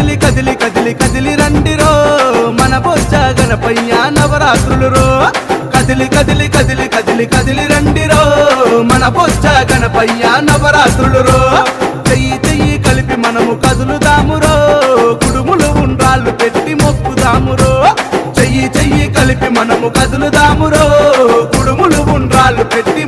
కదిలి కదిలి కదిలి కదిలి రండిరో మన బొజ్జ గణపయ్య నవరాత్రులు రో కదిలి కదిలి కదిలి కదిలి కదిలి రండిరో మన బొజ్జ గణపయ్య నవరాత్రులు రో చెయ్యి చెయ్యి కలిపి మనము కదులుదామురో కుడుములు ఉండ్రాళ్ళు పెట్టి మొక్కుదామురో చెయ్యి చెయ్యి కలిపి మనము కదులుదామురో కుడుములు ఉండ్రాళ్ళు పెట్టి